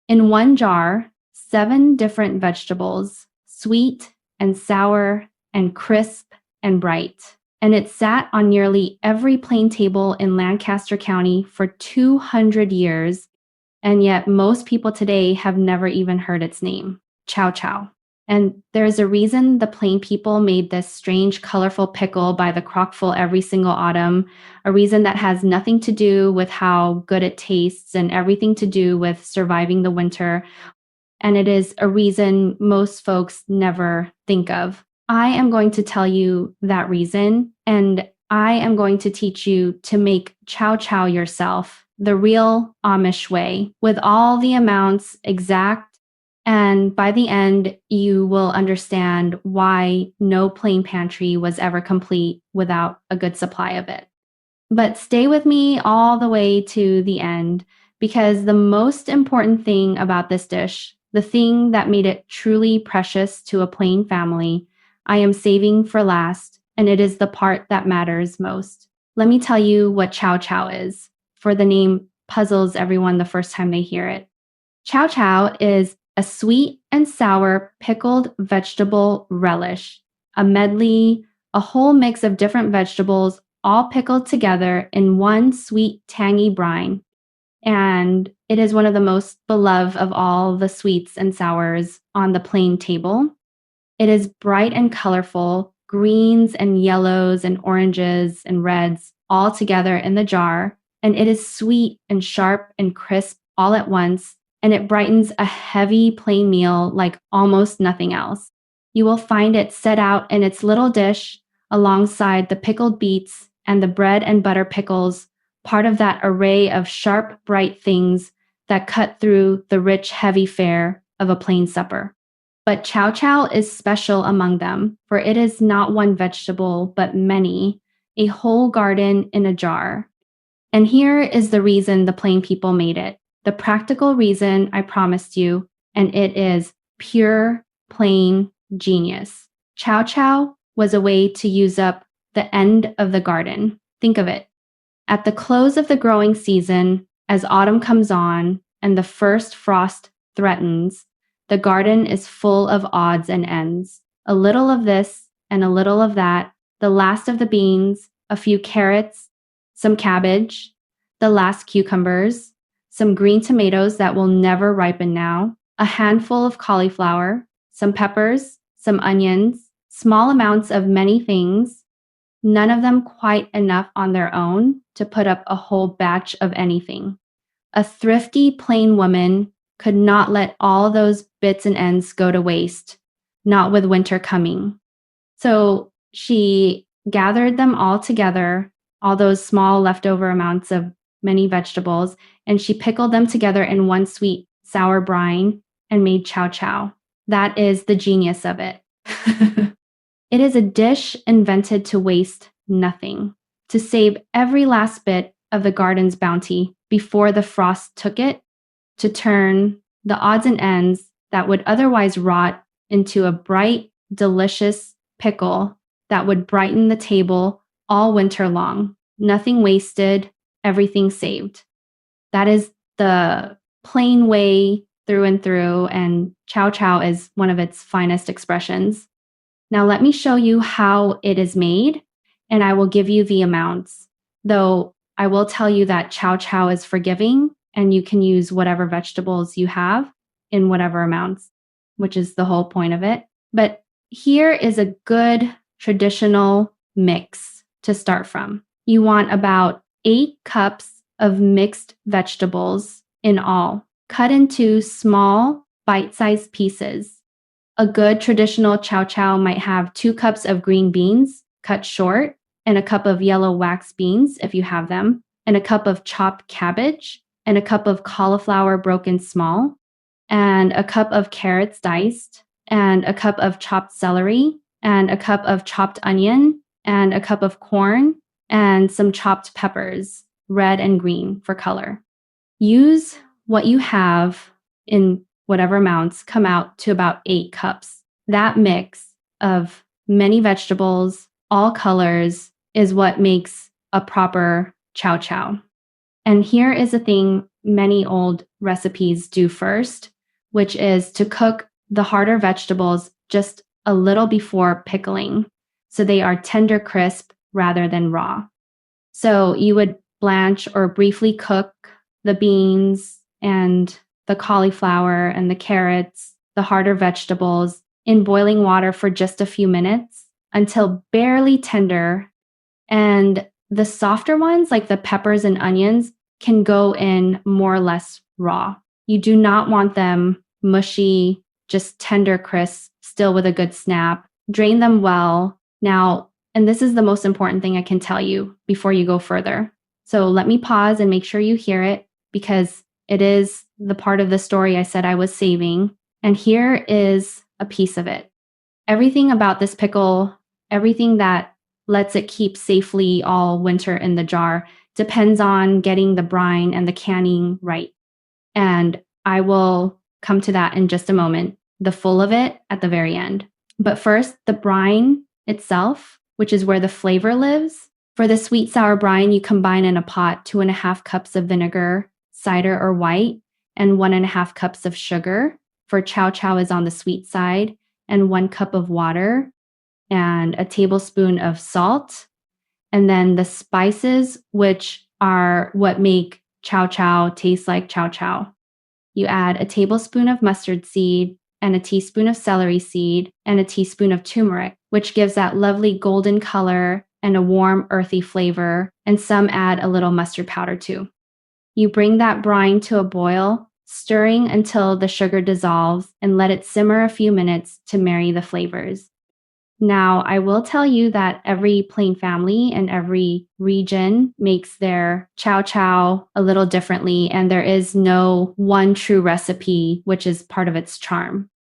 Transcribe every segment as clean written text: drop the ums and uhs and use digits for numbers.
In one jar, 7 different vegetables, sweet and sour and crisp and bright. And it sat on nearly every plain table in Lancaster County for 200 years, and yet most people today have never even heard its name, Chow-Chow. And there's a reason the plain people made this strange, colorful pickle by the crockful every single autumn, a reason that has nothing to do with how good it tastes and everything to do with surviving the winter. And it is a reason most folks never think of. I am going to tell you that reason, and I am going to teach you to make chow-chow yourself, the real Amish way, with all the amounts exact. And by the end, you will understand why no plain pantry was ever complete without a good supply of it. But stay with me all the way to the end, because the most important thing about this dish, the thing that made it truly precious to a plain family, I am saving for last, and it is the part that matters most. Let me tell you what chow-chow is, for the name puzzles everyone the first time they hear it. Chow-chow is a sweet and sour pickled vegetable relish, a medley, a whole mix of different vegetables all pickled together in one sweet, tangy brine. And it is one of the most beloved of all the sweets and sours on the plain table. It is bright and colorful, greens and yellows and oranges and reds all together in the jar. And it is sweet and sharp and crisp all at once. And it brightens a heavy plain meal like almost nothing else. You will find it set out in its little dish alongside the pickled beets and the bread and butter pickles, part of that array of sharp, bright things that cut through the rich, heavy fare of a plain supper. But chow-chow is special among them, for it is not one vegetable, but many, a whole garden in a jar. And here is the reason the plain people made it. The practical reason I promised you, and it is pure, plain genius. Chow-chow was a way to use up the end of the garden. Think of it. At the close of the growing season, as autumn comes on and the first frost threatens, the garden is full of odds and ends. A little of this and a little of that, the last of the beans, a few carrots, some cabbage, the last cucumbers, some green tomatoes that will never ripen now, a handful of cauliflower, some peppers, some onions, small amounts of many things, none of them quite enough on their own to put up a whole batch of anything. A thrifty, plain woman could not let all those bits and ends go to waste, not with winter coming. So she gathered them all together, all those small leftover amounts of many vegetables, and she pickled them together in one sweet, sour brine and made chow-chow. That is the genius of it. It is a dish invented to waste nothing, to save every last bit of the garden's bounty before the frost took it, to turn the odds and ends that would otherwise rot into a bright, delicious pickle that would brighten the table all winter long. Nothing wasted, everything saved. That is the plain way through and through, and chow-chow is one of its finest expressions. Now let me show you how it is made, and I will give you the amounts. Though I will tell you that chow-chow is forgiving, and you can use whatever vegetables you have in whatever amounts, which is the whole point of it. But here is a good traditional mix to start from. You want about 8 cups of mixed vegetables in all, cut into small, bite-sized pieces. A good traditional chow-chow might have 2 cups of green beans cut short, and a cup of yellow wax beans if you have them, and a cup of chopped cabbage, and a cup of cauliflower broken small, and a cup of carrots diced, and a cup of chopped celery, and a cup of chopped onion, and a cup of corn, and some chopped peppers, red and green for color. Use what you have in whatever amounts come out to about 8 cups. That mix of many vegetables, all colors, is what makes a proper chow-chow. And here is the thing many old recipes do first, which is to cook the harder vegetables just a little before pickling, so they are tender crisp rather than raw. So you would blanch or briefly cook the beans and the cauliflower and the carrots, the harder vegetables, in boiling water for just a few minutes until barely tender. And the softer ones, like the peppers and onions, can go in more or less raw. You do not want them mushy, just tender crisp, still with a good snap. Drain them well. Now, and this is the most important thing I can tell you before you go further. So let me pause and make sure you hear it, because it is the part of the story I said I was saving. And here is a piece of it. Everything about this pickle, everything that lets it keep safely all winter in the jar, depends on getting the brine and the canning right. And I will come to that in just a moment, the full of it at the very end. But first, the brine itself, which is where the flavor lives. For the sweet sour brine, you combine in a pot 2.5 cups of vinegar, cider or white, and 1.5 cups of sugar. For Chow-Chow is on the sweet side, and 1 cup of water, and a tablespoon of salt. And then the spices, which are what make Chow-Chow taste like Chow-Chow. You add a tablespoon of mustard seed and a teaspoon of celery seed and a teaspoon of turmeric, which gives that lovely golden color and a warm, earthy flavor, and some add a little mustard powder too. You bring that brine to a boil, stirring until the sugar dissolves, and let it simmer a few minutes to marry the flavors. Now, I will tell you that every Plain family and every region makes their Chow-Chow a little differently, and there is no one true recipe, which is part of its charm.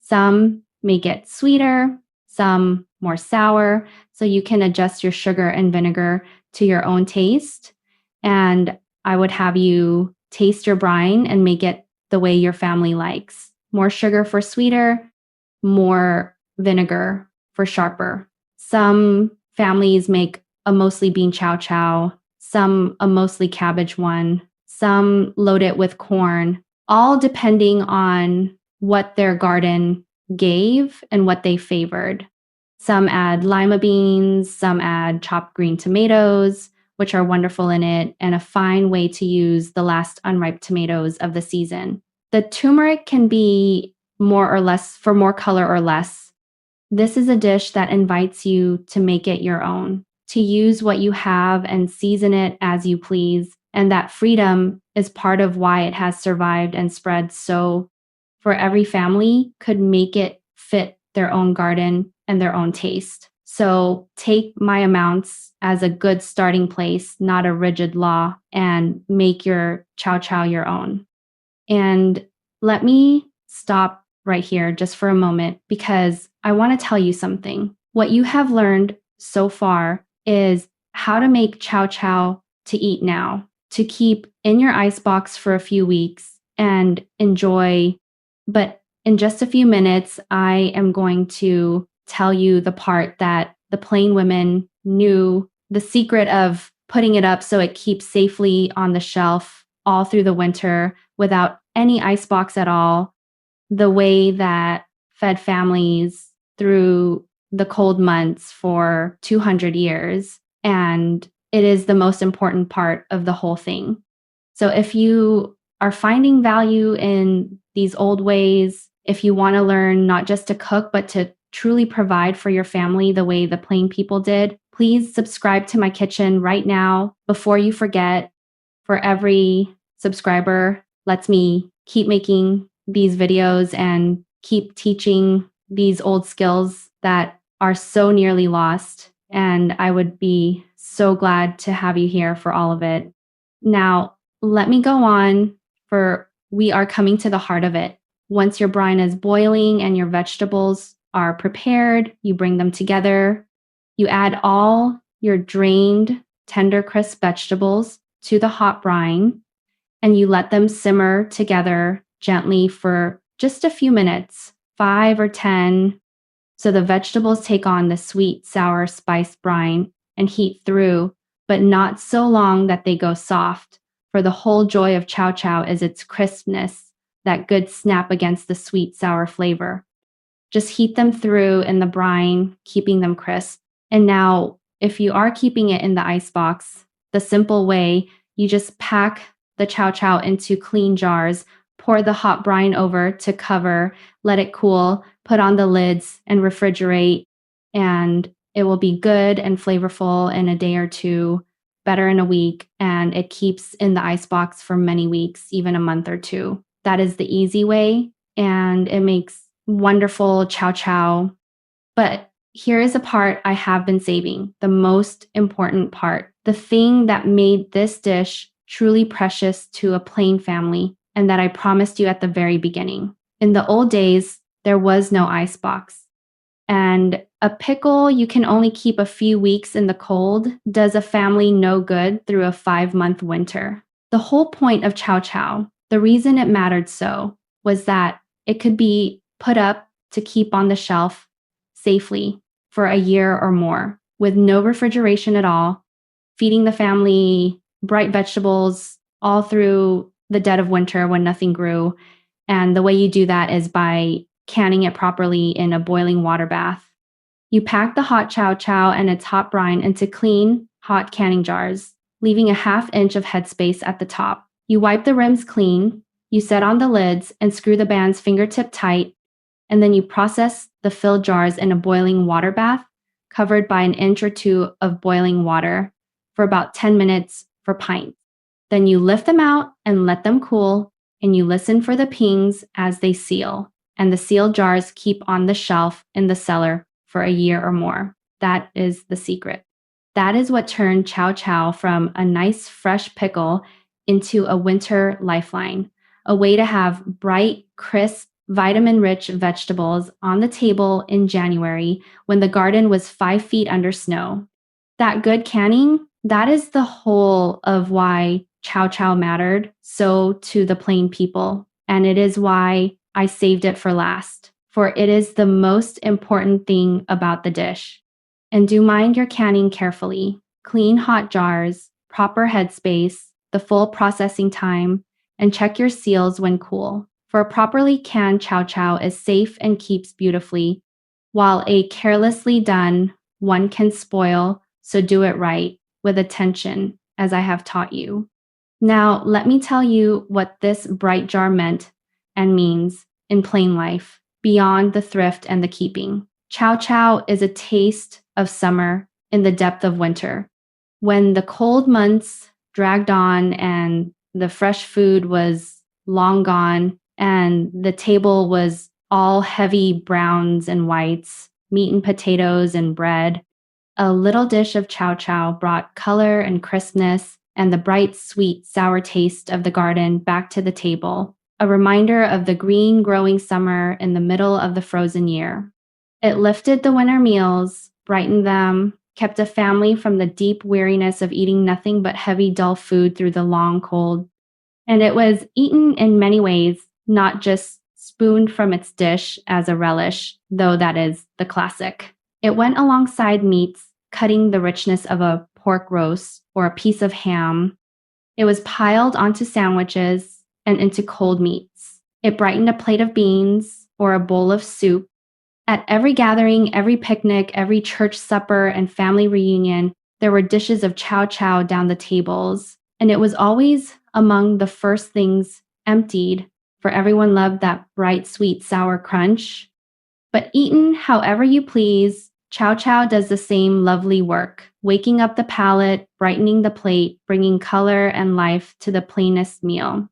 Some make it sweeter, some more sour, so you can adjust your sugar and vinegar to your own taste. And I would have you taste your brine and make it the way your family likes. More sugar for sweeter, more vinegar for sharper. Some families make a mostly bean Chow-Chow, some a mostly cabbage one, some load it with corn, all depending on what their garden gave and what they favored. Some add lima beans, some add chopped green tomatoes, which are wonderful in it, and a fine way to use the last unripe tomatoes of the season. The turmeric can be more or less for more color or less. This is a dish that invites you to make it your own, to use what you have and season it as you please. And that freedom is part of why it has survived and spread so for every family could make it fit their own garden and their own taste. So take my amounts as a good starting place, not a rigid law, and make your Chow-Chow your own. And let me stop right here just for a moment, because I want to tell you something. What you have learned so far is how to make Chow-Chow to eat now, to keep in your icebox for a few weeks and enjoy. But in just a few minutes, I am going to tell you the part that the Plain women knew, the secret of putting it up so it keeps safely on the shelf all through the winter without any icebox at all, the way that fed families through the cold months for 200 years. And it is the most important part of the whole thing. So if you are finding value in these old ways, if you want to learn not just to cook, but to truly provide for your family the way the Plain people did, please subscribe to my kitchen right now before you forget. For every subscriber lets me keep making these videos and keep teaching these old skills that are so nearly lost. And I would be so glad to have you here for all of it. Now, let me go on, for we are coming to the heart of it. Once your brine is boiling and your vegetables are prepared, you bring them together. You add all your drained, tender, crisp vegetables to the hot brine, and you let them simmer together gently for just a few minutes, 5 or 10, so the vegetables take on the sweet, sour, spiced brine and heat through, but not so long that they go soft, for the whole joy of Chow-Chow is its crispness, that good snap against the sweet, sour flavor. Just heat them through in the brine, keeping them crisp. And now, if you are keeping it in the icebox, the simple way, you just pack the Chow-Chow into clean jars, pour the hot brine over to cover, let it cool, put on the lids, and refrigerate. And it will be good and flavorful in a day or two, better in a week, and it keeps in the icebox for many weeks, even a month or two. That is the easy way, and it makes wonderful Chow-Chow. But here is a part I have been saving, the most important part, the thing that made this dish truly precious to a Plain family, and that I promised you at the very beginning. In the old days, there was no icebox. And a pickle you can only keep a few weeks in the cold does a family no good through a 5-month winter. The whole point of Chow-Chow, the reason it mattered so, was that it could be put up to keep on the shelf safely for a year or more with no refrigeration at all, feeding the family bright vegetables all through the dead of winter when nothing grew. And the way you do that is by canning it properly in a boiling water bath. You pack the hot Chow-Chow and its hot brine into clean, hot canning jars, leaving a 1/2 inch of headspace at the top. You wipe the rims clean, you set on the lids and screw the bands fingertip tight, and then you process the filled jars in a boiling water bath, covered by 1 inch or 2 of boiling water for about 10 minutes for pints. Then you lift them out and let them cool, and you listen for the pings as they seal. And the sealed jars keep on the shelf in the cellar for a year or more. That is the secret. That is what turned Chow-Chow from a nice fresh pickle into a winter lifeline, a way to have bright, crisp, vitamin-rich vegetables on the table in January when the garden was 5 feet under snow. That good canning, that is the whole of why Chow-Chow mattered so to the Plain people. And it is why I saved it for last, for it is the most important thing about the dish. And do mind your canning carefully. Clean hot jars, proper headspace, the full processing time, and check your seals when cool. For a properly canned Chow-Chow is safe and keeps beautifully, while a carelessly done one can spoil, so do it right, with attention, as I have taught you. Now, let me tell you what this bright jar meant and means in plain life, beyond the thrift and the keeping. Chow-Chow is a taste of summer in the depth of winter. When the cold months dragged on and the fresh food was long gone and the table was all heavy browns and whites, meat and potatoes and bread, a little dish of Chow-Chow brought color and crispness and the bright, sweet, sour taste of the garden back to the table, a reminder of the green growing summer in the middle of the frozen year. It lifted the winter meals, brightened them, kept a family from the deep weariness of eating nothing but heavy, dull food through the long cold. And it was eaten in many ways, not just spooned from its dish as a relish, though that is the classic. It went alongside meats, cutting the richness of a pork roast or a piece of ham. It was piled onto sandwiches and into cold meats. It brightened a plate of beans or a bowl of soup. At every gathering, every picnic, every church supper and family reunion, there were dishes of Chow-Chow down the tables, and it was always among the first things emptied, for everyone loved that bright, sweet, sour crunch. But eaten however you please, Chow-Chow does the same lovely work, waking up the palate, brightening the plate, bringing color and life to the plainest meal.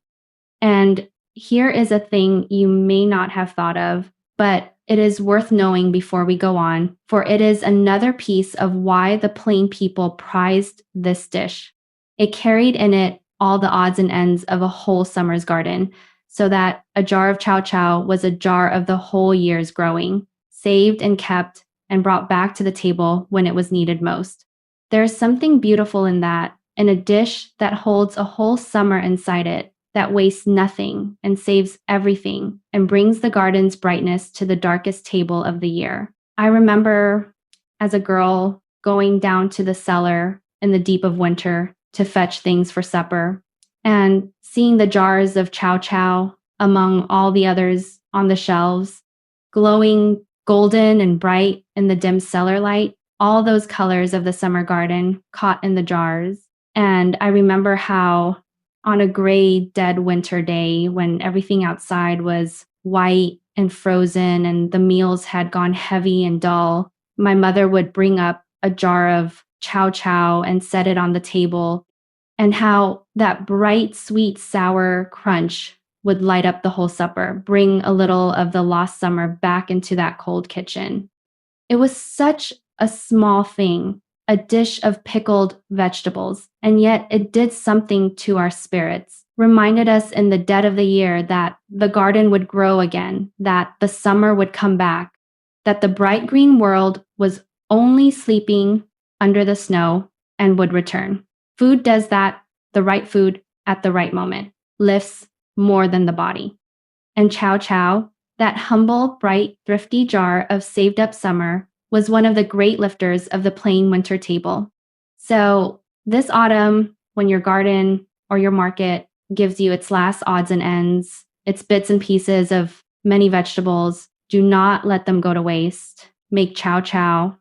And here is a thing you may not have thought of, but it is worth knowing before we go on, for it is another piece of why the Plain people prized this dish. It carried in it all the odds and ends of a whole summer's garden, so that a jar of Chow-Chow was a jar of the whole year's growing, saved and kept and brought back to the table when it was needed most. There is something beautiful in that, in a dish that holds a whole summer inside it, that wastes nothing and saves everything and brings the garden's brightness to the darkest table of the year. I remember as a girl going down to the cellar in the deep of winter to fetch things for supper, and seeing the jars of Chow-Chow among all the others on the shelves, glowing golden and bright in the dim cellar light, all those colors of the summer garden caught in the jars. And I remember how on a gray, dead winter day when everything outside was white and frozen and the meals had gone heavy and dull, my mother would bring up a jar of Chow-Chow and set it on the table, and how that bright, sweet, sour crunch would light up the whole supper, bring a little of the lost summer back into that cold kitchen. It was such a small thing, a dish of pickled vegetables, and yet it did something to our spirits, reminded us in the dead of the year that the garden would grow again, that the summer would come back, that the bright green world was only sleeping under the snow and would return. Food does that, the right food at the right moment, lifts more than the body. And Chow-Chow, that humble, bright, thrifty jar of saved up summer, was one of the great lifters of the plain winter table. So this autumn, when your garden or your market gives you its last odds and ends, its bits and pieces of many vegetables, do not let them go to waste. Make Chow-Chow.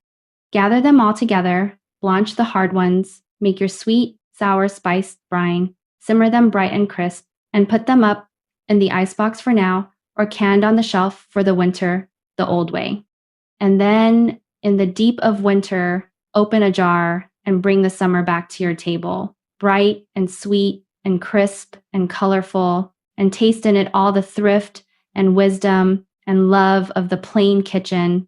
Gather them all together, blanch the hard ones, make your sweet, sour, spiced brine, simmer them bright and crisp, and put them up in the icebox for now, or canned on the shelf for the winter, the old way. And then in the deep of winter, open a jar and bring the summer back to your table, bright and sweet and crisp and colorful, and taste in it all the thrift and wisdom and love of the plain kitchen,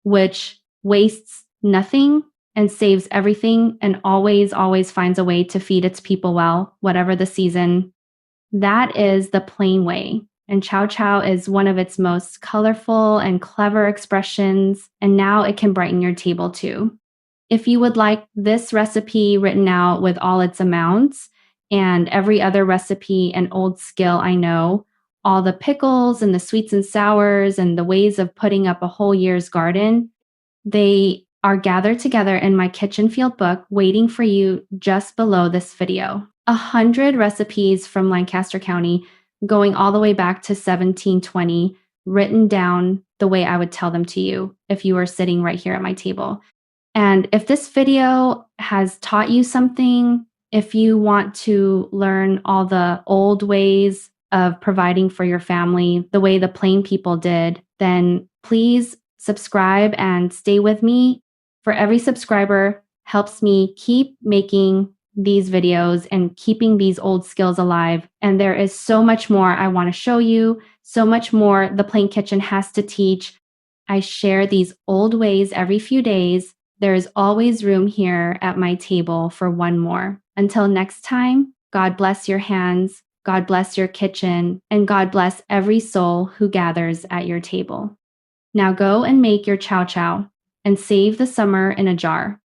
which wastes nothing and saves everything and always, always finds a way to feed its people well, whatever the season. That is the plain way. And Chow-Chow is one of its most colorful and clever expressions, and now it can brighten your table too. If you would like this recipe written out with all its amounts and every other recipe and old skill I know, all the pickles and the sweets and sours and the ways of putting up a whole year's garden, they are gathered together in my kitchen field book waiting for you just below this video. 100 recipes from Lancaster County going all the way back to 1720, written down the way I would tell them to you if you were sitting right here at my table. And if this video has taught you something, if you want to learn all the old ways of providing for your family, the way the plain people did, then please subscribe and stay with me. For every subscriber helps me keep making these videos and keeping these old skills alive. And there is so much more I want to show you, so much more the Plain Kitchen has to teach. I share these old ways every few days. There is always room here at my table for one more. Until next time, God bless your hands, God bless your kitchen, and God bless every soul who gathers at your table. Now go and make your Chow-Chow and save the summer in a jar.